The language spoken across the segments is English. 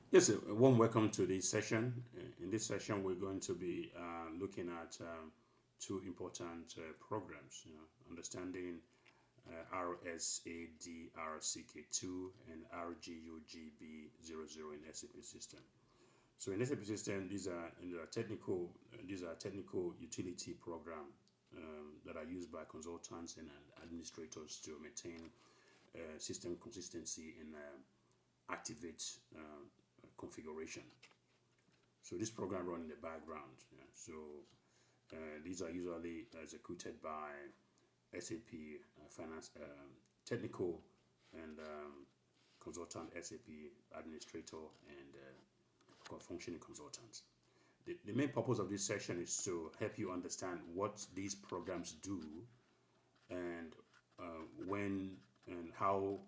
Yes, a warm welcome to this session. In this session, we're going to be looking at two important programs, understanding RSADRCK2 and RGUGB00 in SAP system. So in SAP system, these are technical utility program that are used by consultants and administrators to maintain system consistency and activate configuration. So this program run in the background. Yeah. So these are usually executed by SAP finance technical and consultant, SAP administrator, and functioning consultants. The main purpose of this session is to help you understand what these programs do and when and how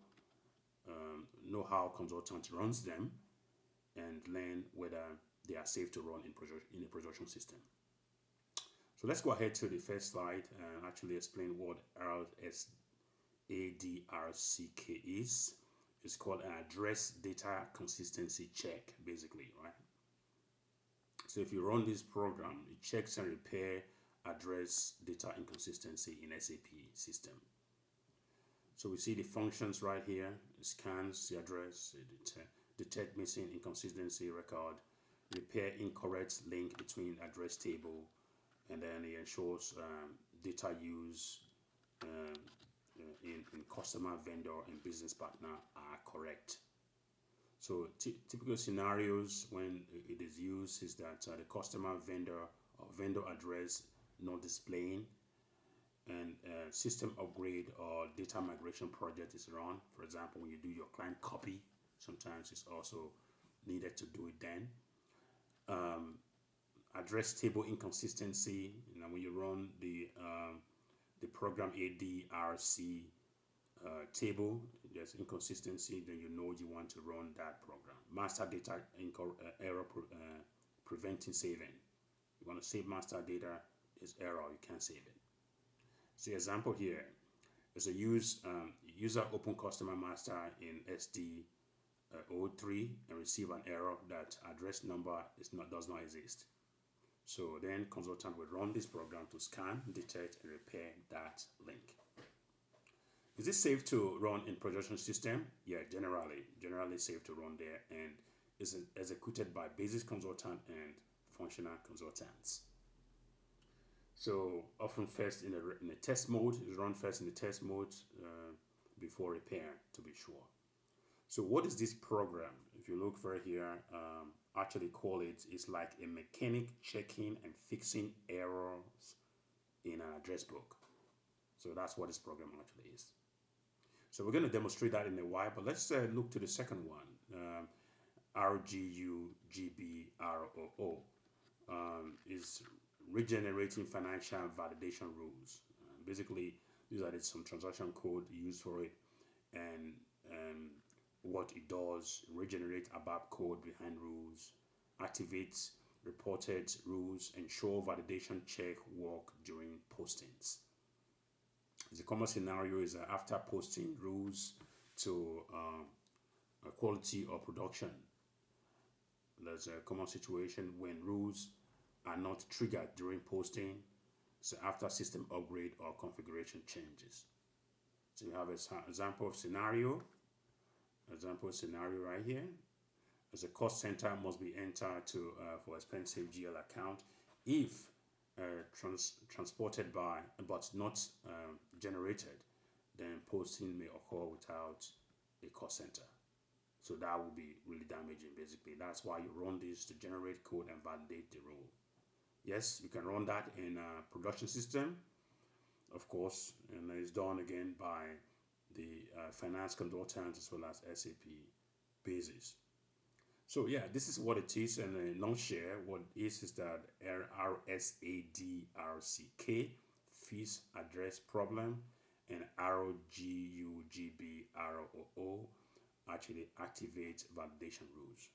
know how consultant runs them and learn whether they are safe to run in a production system. So let's go ahead to the first slide and actually explain what RSADRCK is. It's called an address data consistency check, basically, right? So if you run this program, it checks and repair address data inconsistency in SAP system. So we see the functions right here. It scans the address, detect missing inconsistency record, repair incorrect link between address table, and then it ensures data use in customer, vendor, and business partner are correct. So typical scenarios when it is used is that the customer, vendor, or vendor address not displaying, and system upgrade or data migration project is run. For example, when you do your client copy, sometimes it's also needed to do it then. Address table inconsistency, when you run the program ADRC table, there's inconsistency, then you know you want to run that program. Master data error preventing saving. You want to save master data, there's error, you can't save it. So example here is a user open customer master in SD03 and receive an error that address number does not exist. So then consultant will run this program to scan, detect, and repair that link. Is it safe to run in production system? Yeah, generally safe to run there, and is executed by basis consultant and functional consultants. So often first in the test mode, is run first in the test mode before repair to be sure. So what is this program? If you look very here, actually call it's like a mechanic checking and fixing errors in an address book. So that's what this program actually is. So we're going to demonstrate that in a while, but let's look to the second one. RGUGBR00 is regenerating financial validation rules. Basically, these are some transaction code used for it, and what it does: regenerate ABAP code behind rules, activates reported rules, ensure validation check work during postings. The common scenario is after posting rules to quality or production. There's a common situation when rules are not triggered during posting, so after system upgrade or configuration changes. So you have an example scenario right here. As a cost center must be entered to for expensive GL account if transported by but not generated, then posting may occur without a cost center. So that will be really damaging. Basically, that's why you run this to generate code and validate the rule. Yes, you can run that in a production system, of course, and it's done again by the finance consultant as well as SAP Basis. So yeah, this is what it is, and in a nutshell, what it is that RSADRCK fees address problem, and ROGUGB00 actually activate validation rules.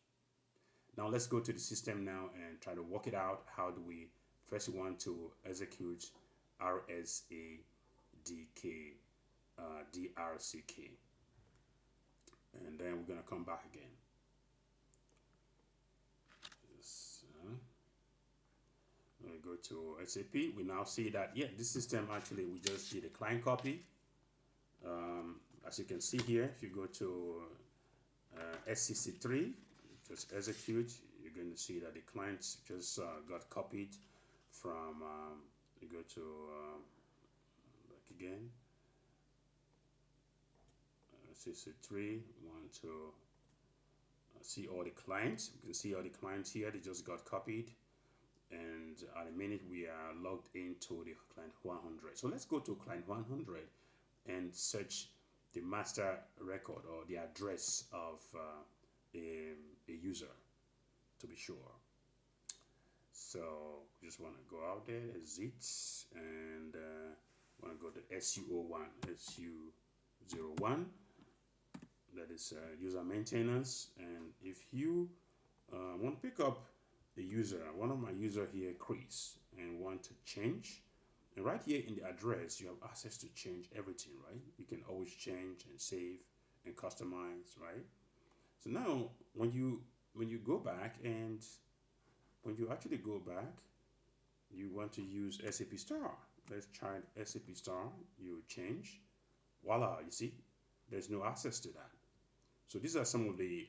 Now let's go to the system now and try to work it out. How do we first want to execute RSADK DRCK, and then we're gonna come back again. go to SAP, we now see that, yeah, this system actually, we just did a client copy. As you can see here, if you go to SCC3, just execute, you're going to see that the client just got copied from, you go to, back again, SCC3, want to see all the clients. You can see all the clients here, they just got copied. And at the minute we are logged into the client 100. So let's go to client 100 and search the master record or the address of a user to be sure. So just want to go out there, exit, and want to go to SU01, SU01. That is user maintenance. And if you want to pick up the user, one of my user here, Chris, and want to change, and right here in the address you have access to change everything, right? You can always change and save and customize, right? So now when you go back, and when you actually go back, you want to use SAP Star. Let's try SAP Star. You change, voila, you see there's no access to that. So these are some of the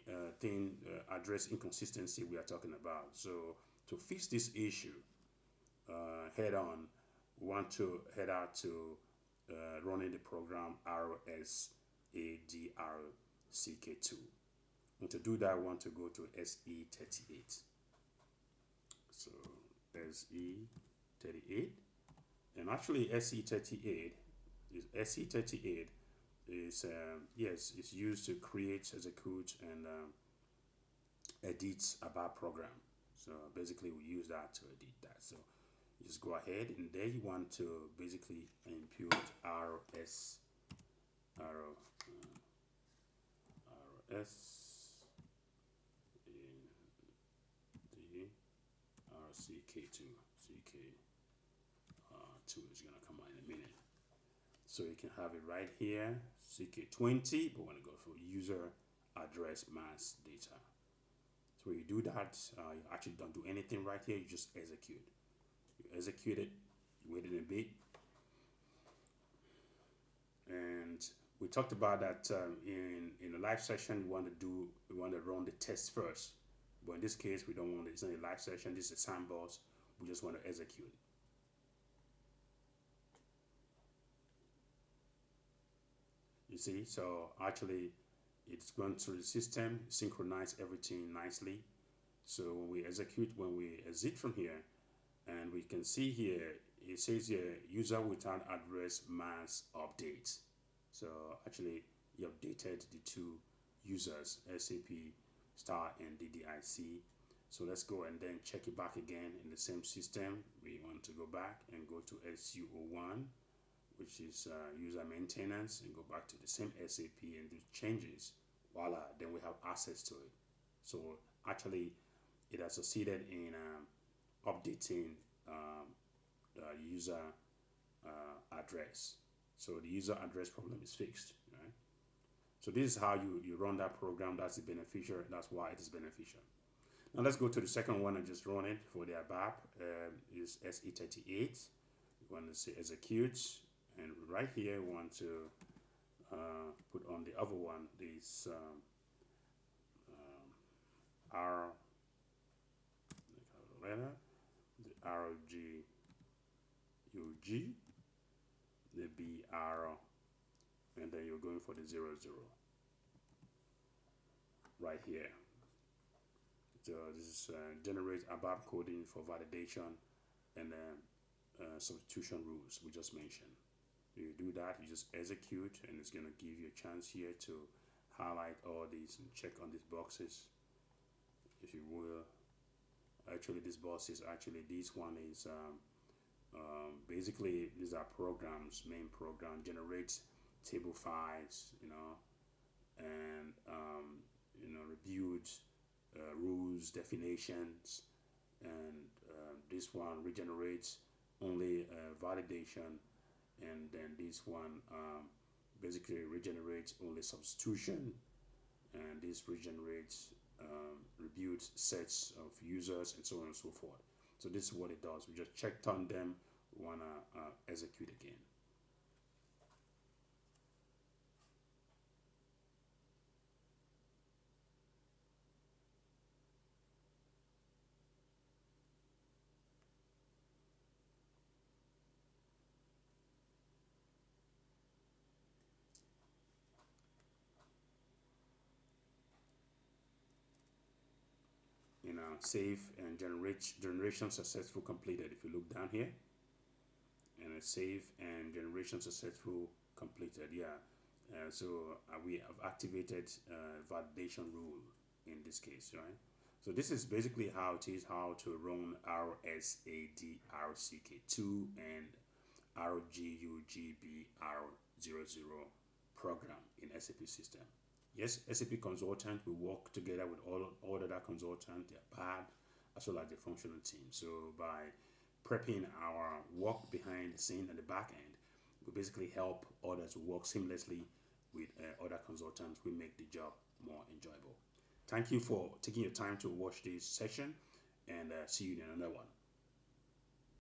address inconsistency we are talking about. So to fix this issue head on, we want to head out to running the program RSADRCK2. And to do that, we want to go to SE38. So SE38, and actually SE38 is yes, it's used to create, execute, and edit ABAP program. So basically we use that to edit that. So you just go ahead, and there you want to basically input RS RCK2 CK2 is gonna come out in a minute. So you can have it right here, CK20, but want to go for user address mass data. So when you do that, you actually don't do anything right here, you just execute. You execute it, you wait a bit. And we talked about that in the live session, we want to run the test first. But in this case, we don't want it. It's not a live session, this is a sandbox. We just want to execute. You see, so actually it's going through the system, synchronize everything nicely. So when we execute, when we exit from here, and we can see here, it says here, user without address mass update. So actually you updated the two users, SAP Star and DDIC. So let's go and then check it back again in the same system. We want to go back and go to SU01, which is user maintenance, and go back to the same SAP and do changes. Voila, then we have access to it. So actually it has succeeded in updating the user address. So the user address problem is fixed, right? So this is how you run that program. That's the beneficial. That's why it is beneficial. Now let's go to the second one and just run it for the ABAP. Is SE38. We want to say execute. And right here, we want to put on the other one, this the ROGUG, the BR, and then you're going for the 00 right here. So this is generate ABAP coding for validation and substitution rules we just mentioned. You do that, you just execute, and it's going to give you a chance here to highlight all these and check on these boxes, if you will. Actually, this box is actually, this one is basically these are programs, main program, generates table files, and reviewed rules, definitions, and this one regenerates only validation, and then this one basically regenerates only substitution, and this regenerates reviewed sets of users, and so on and so forth. So this is what it does. We just checked on them. We want to execute again. Save and generation successful completed. If you look down here, and save and generation successful completed. Yeah. So we have activated validation rule in this case, right? So this is basically how it is, how to run RSADRCK2 and ROGUGBR00 program in SAP system. Yes, SAP consultant will work together with all other consultants, their bad, as well as the functional team. So by prepping our work behind the scene at the back end, we basically help others work seamlessly with other consultants. We make the job more enjoyable. Thank you for taking your time to watch this session, and see you in another one.